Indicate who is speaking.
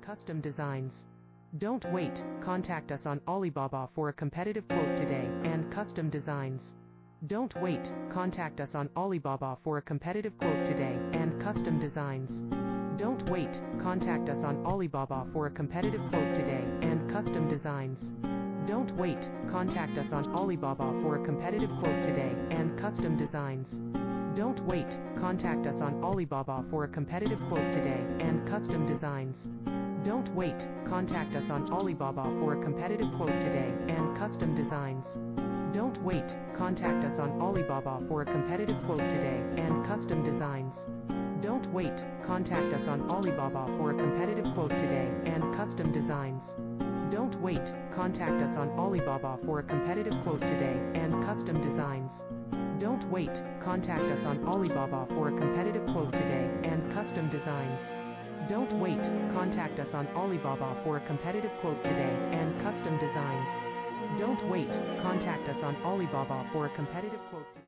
Speaker 1: custom designs. Don't wait, contact us on Alibaba for a competitive quote today, and custom designs. Don't wait, contact us on Alibaba for a competitive quote today, and custom designs. Don't wait, contact us on Alibaba for a competitive quote today, and custom designs. Don't wait, contact us on Alibaba for a competitive quote today, and custom designs. Don't wait, contact us on Alibaba for a competitive quote today, and custom designs. Don't wait, contact us on Alibaba for a competitive quote today, and custom designs. Don't wait, contact us on Alibaba for a competitive quote today, and custom designs. Don't wait, contact us on Alibaba for a competitive quote today, and custom designs. Don't wait, contact us on Alibaba for a competitive quote today, and custom designs. Don't wait, contact us on Alibaba for a competitive quote today, and custom designs. Don't wait, contact us on Alibaba for a competitive quote today, and custom designs. Don't wait, contact us on Alibaba for a competitive quote today.